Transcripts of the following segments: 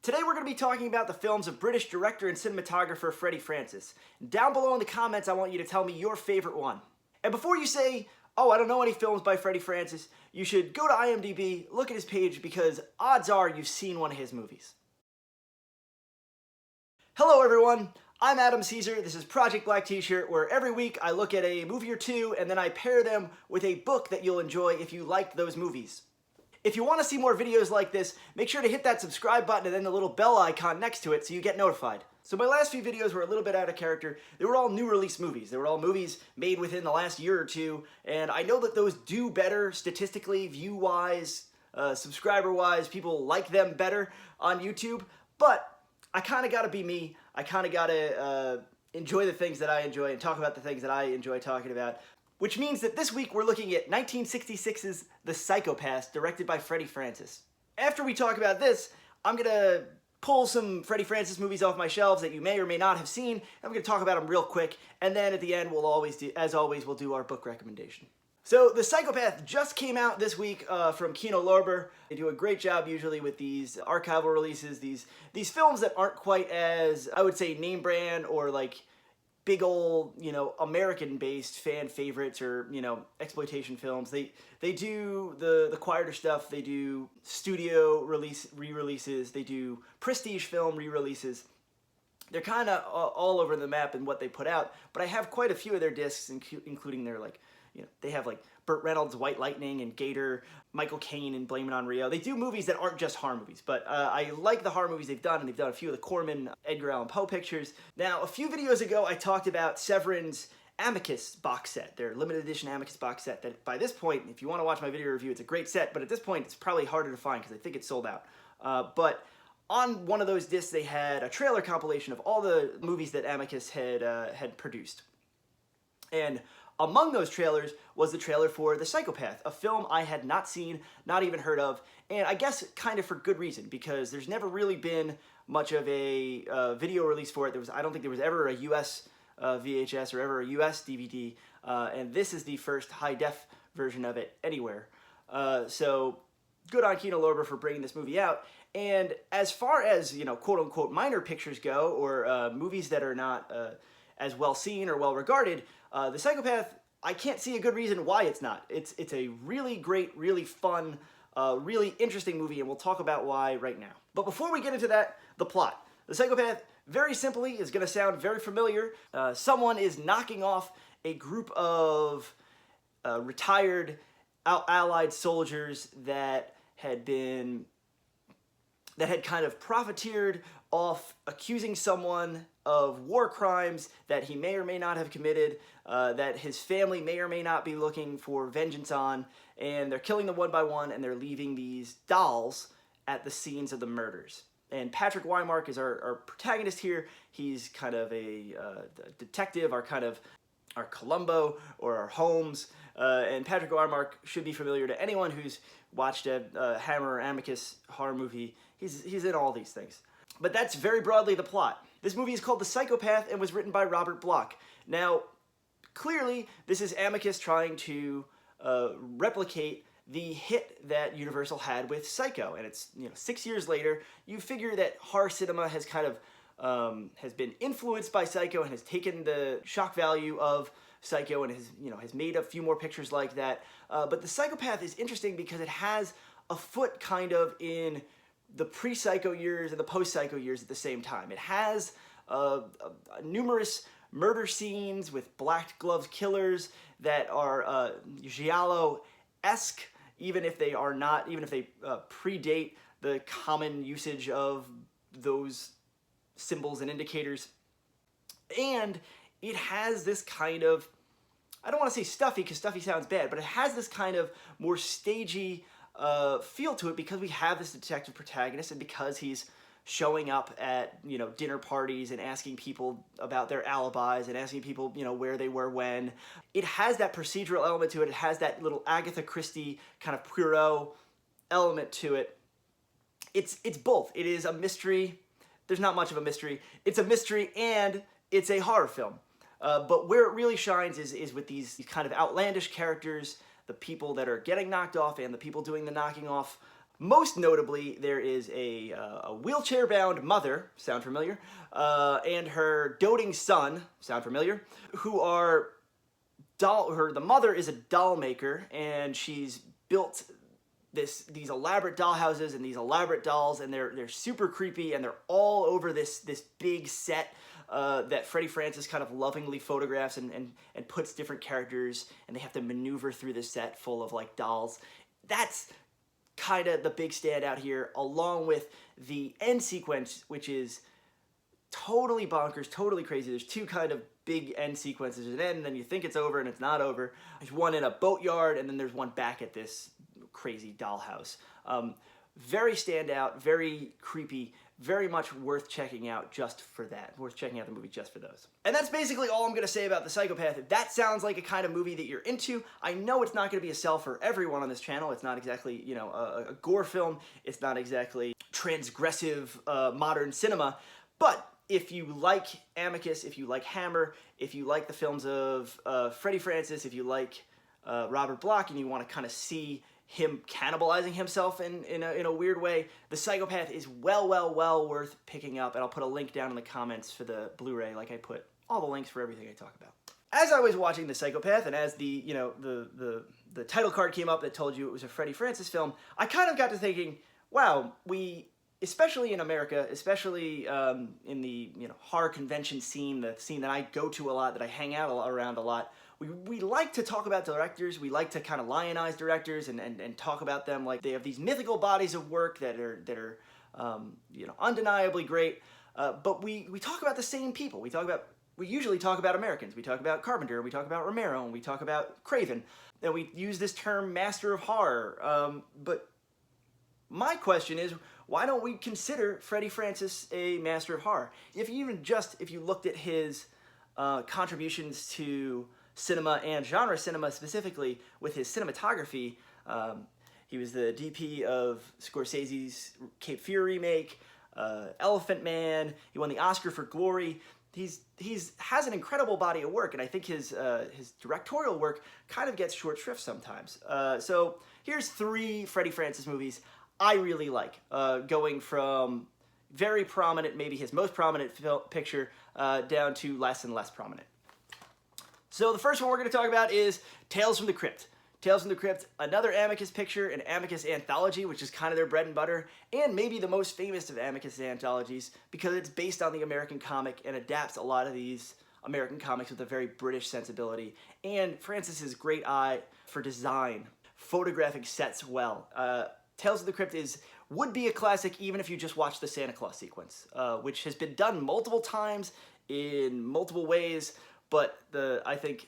Today we're going to be talking about the films of British director and cinematographer Freddie Francis. Down below in the comments I want you to tell me your favorite one. And before you say, oh, I don't know any films by Freddie Francis, you should go to IMDb, look at his page, because odds are you've seen one of his movies. Hello everyone, I'm Adam Cesare. This is Project Black T-Shirt, where every week I look at a movie or two and then I pair them with a book that you'll enjoy if you liked those movies. If you want to see more videos like this, make sure to hit that subscribe button and then the little bell icon next to it so you get notified. So my last few videos were a little bit out of character. They were all new release movies. They were all movies made within the last year or two, and I know that those do better statistically, view-wise, subscriber-wise. People like them better on YouTube, but I kind of got to be me. I kind of got to enjoy the things that I enjoy and talk about the things that I enjoy talking about. Which means that this week we're looking at 1966's The Psychopath, directed by Freddie Francis. After we talk about this, I'm going to pull some Freddie Francis movies off my shelves that you may or may not have seen. I'm going to talk about them real quick, and then at the end, we'll we'll do our book recommendation. So, The Psychopath just came out this week from Kino Lorber. They do a great job usually with these archival releases, these films that aren't quite as, I would say, name brand or like big old, American-based fan favorites or, exploitation films. They do the quieter stuff. They do studio re-releases. They do prestige film re-releases. They're kind of all over the map in what they put out, but I have quite a few of their discs, including their, they have, Burt Reynolds' White Lightning and Gator, Michael Caine and Blame It on Rio. They do movies that aren't just horror movies, but I like the horror movies they've done, and they've done a few of the Corman, Edgar Allan Poe pictures. Now, a few videos ago, I talked about Severin's Amicus box set, their limited edition Amicus box set, that by this point, if you want to watch my video review, it's a great set, but at this point, it's probably harder to find because I think it's sold out. But on one of those discs, they had a trailer compilation of all the movies that Amicus had produced. And among those trailers was the trailer for The Psychopath, a film I had not seen, not even heard of, and I guess kind of for good reason, because there's never really been much of a video release for it. I don't think there was ever a US VHS or ever a US DVD, and this is the first high-def version of it anywhere. So good on Kino Lorber for bringing this movie out. And as far as, quote-unquote minor pictures go, or movies that are not as well seen or well regarded, The Psychopath, I can't see a good reason why it's not. It's a really great, really fun, really interesting movie, and we'll talk about why right now. But before we get into that, the plot. The Psychopath, very simply, is going to sound very familiar. Someone is knocking off a group of retired Allied soldiers that had kind of profiteered off accusing someone of war crimes that he may or may not have committed, that his family may or may not be looking for vengeance on, and they're killing them one by one, and they're leaving these dolls at the scenes of the murders. And Patrick Wymark is our protagonist here. He's kind of a detective, our Columbo or our Holmes, and Patrick Wymark should be familiar to anyone who's watched a Hammer or Amicus horror movie. He's in all these things. But that's very broadly the plot. This movie is called The Psychopath and was written by Robert Bloch. Now, clearly, this is Amicus trying to replicate the hit that Universal had with Psycho. And it's, 6 years later, you figure that horror cinema has kind of has been influenced by Psycho and has taken the shock value of Psycho and has made a few more pictures like that. But The Psychopath is interesting because it has a foot kind of in the pre-Psycho years and the post-Psycho years at the same time. It has numerous murder scenes with black gloved killers that are giallo-esque, even if they predate the common usage of those symbols and indicators. And it has this kind of, I don't want to say stuffy because stuffy sounds bad, but it has this kind of more stagey feel to it because we have this detective protagonist and because he's showing up at, dinner parties and asking people about their alibis and asking people, where they were when. It has that procedural element to it. It has that little Agatha Christie kind of Poirot element to it. It's both. It is a mystery. There's not much of a mystery. It's a mystery and it's a horror film. But where it really shines is with these kind of outlandish characters, the people that are getting knocked off and the people doing the knocking off. Most notably, there is a wheelchair-bound mother, sound familiar, and her doting son, sound familiar, who are the mother is a doll maker, and she's built these elaborate doll houses and these elaborate dolls, and they're super creepy, and they're all over this big set that Freddie Francis kind of lovingly photographs and puts different characters, and they have to maneuver through this set full of like dolls. That's kind of the big standout here, along with the end sequence, which is totally bonkers, totally crazy. There's two kind of big end sequences. There's an end, and then you think it's over, and it's not over. There's one in a boatyard, and then there's one back at this crazy dollhouse. Very standout, very creepy, very much worth checking out just for that. Worth checking out the movie just for those. And that's basically all I'm going to say about The Psychopath. If that sounds like a kind of movie that you're into, I know it's not going to be a sell for everyone on this channel. It's not exactly, you know, a gore film. It's not exactly transgressive modern cinema. But if you like Amicus, if you like Hammer, if you like the films of Freddie Francis, if you like Robert Bloch, and you want to kind of see him cannibalizing himself in a weird way, The Psychopath is well worth picking up, and I'll put a link down in the comments for the Blu-ray, like I put all the links for everything I talk about. As I was watching The Psychopath, and as the title card came up that told you it was a Freddie Francis film, I kind of got to thinking, wow, especially in America, especially in the horror convention scene, the scene that I go to a lot, that I hang out around a lot, we like to talk about directors. We like to kind of lionize directors and talk about them like they have these mythical bodies of work that are undeniably great. But we talk about the same people. We usually talk about Americans. We talk about Carpenter, we talk about Romero, and we talk about Craven. And we use this term master of horror. But my question is, why don't we consider Freddie Francis a master of horror? If you looked at his contributions to cinema and genre cinema, specifically with his cinematography, he was the DP of Scorsese's Cape Fear remake, Elephant Man. He won the Oscar for Glory. He's has an incredible body of work, and I think his directorial work kind of gets short shrift sometimes. So here's 3 Freddie Francis movies I really like, going from very prominent, maybe his most prominent picture, down to less and less prominent. So the first one we're going to talk about is Tales from the Crypt. Tales from the Crypt, another Amicus picture, an Amicus anthology, which is kind of their bread and butter, and maybe the most famous of Amicus anthologies because it's based on the American comic and adapts a lot of these American comics with a very British sensibility. And Francis's great eye for design, photographing sets well. Tales of the Crypt would be a classic even if you just watch the Santa Claus sequence, which has been done multiple times in multiple ways, but I think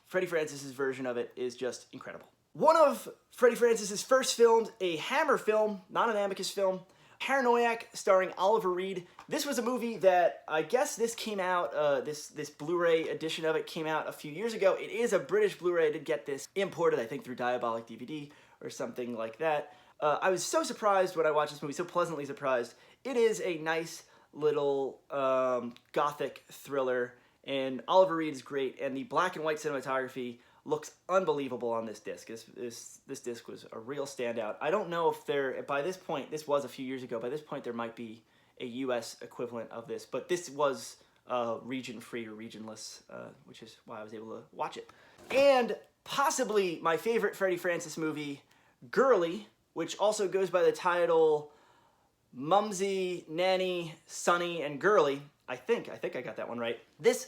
Freddie Francis's version of it is just incredible. One of Freddie Francis's first films, a Hammer film, not an Amicus film, Paranoia, starring Oliver Reed. This was a movie that I guess this came out, this Blu-ray edition of it came out a few years ago. It is a British Blu-ray. I did get this imported, I think, through Diabolic DVD or something like that. I was so surprised when I watched this movie, so pleasantly surprised. It is a nice little gothic thriller, and Oliver Reed is great, and the black and white cinematography looks unbelievable on this disc. This disc was a real standout. I don't know if by this point, this was a few years ago, by this point there might be a US equivalent of this, but this was region-free or regionless, which is why I was able to watch it. And possibly my favorite Freddie Francis movie, Girly, which also goes by the title Mumsy, Nanny, Sonny, and Girly. I think I got that one right. This,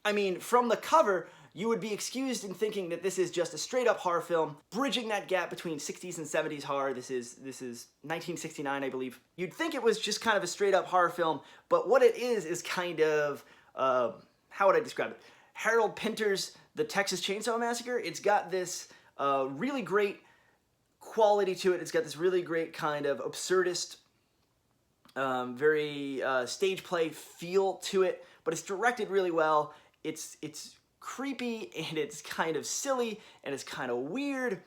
I mean, from the cover, you would be excused in thinking that this is just a straight-up horror film, bridging that gap between 60s and 70s horror. This is 1969, I believe. You'd think it was just kind of a straight-up horror film, but what it is kind of, how would I describe it? Harold Pinter's The Texas Chainsaw Massacre. It's got this really great quality to it. It's got this really great kind of absurdist, very stage play feel to it, but it's directed really well. It's creepy, and it's kind of silly, and it's kind of weird.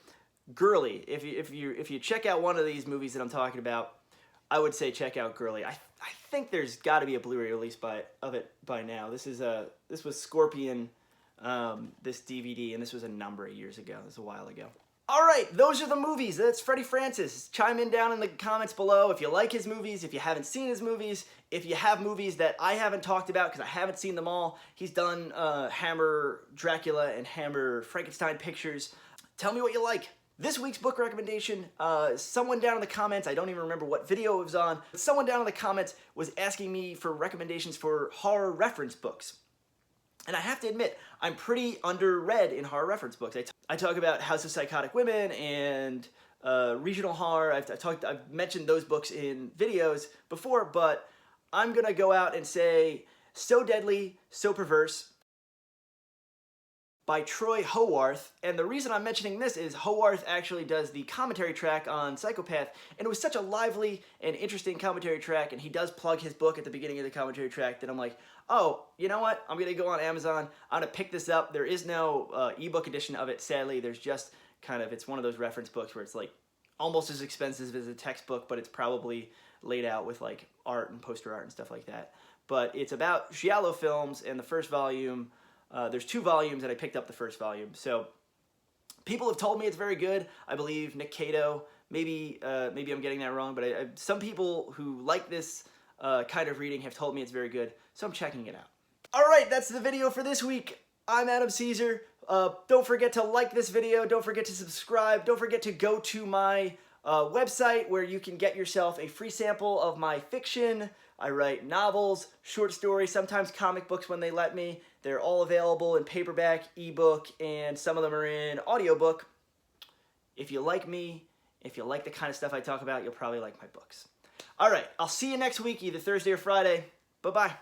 Girly. If you check out one of these movies that I'm talking about, I would say check out Girly. I think there's got to be a Blu-ray release of it by now. This was Scorpion, this DVD, and this was a number of years ago. This was a while ago. Alright, those are the movies. That's Freddie Francis. Chime in down in the comments below if you like his movies, if you haven't seen his movies, if you have movies that I haven't talked about because I haven't seen them all. He's done Hammer Dracula and Hammer Frankenstein pictures. Tell me what you like. This week's book recommendation, someone down in the comments, I don't even remember what video it was on, but someone down in the comments was asking me for recommendations for horror reference books. And I have to admit, I'm pretty underread in horror reference books. I talk about House of Psychotic Women and regional horror. I've mentioned those books in videos before, but I'm gonna go out and say So Deadly, So Perverse by Troy Howarth. And the reason I'm mentioning this is Howarth actually does the commentary track on Psychopath, and it was such a lively and interesting commentary track, and he does plug his book at the beginning of the commentary track that I'm like, oh, you know what? I'm gonna go on Amazon, I'm gonna pick this up. There is no ebook edition of it, sadly. There's just kind of, it's one of those reference books where it's like almost as expensive as a textbook, but it's probably laid out with like art and poster art and stuff like that. But it's about giallo films, and the first volume, there's 2 volumes, and I picked up the first volume. So people have told me it's very good. I believe Nick Cato, maybe I'm getting that wrong, but some people who like this kind of reading have told me it's very good, so I'm checking it out. Alright, that's the video for this week. I'm Adam Cesare. Don't forget to like this video, don't forget to subscribe, don't forget to go to my website where you can get yourself a free sample of my fiction. I write novels, short stories, sometimes comic books when they let me. They're all available in paperback, ebook, and some of them are in audiobook. If you like me, if you like the kind of stuff I talk about, you'll probably like my books. Alright, I'll see you next week, either Thursday or Friday. Bye-bye.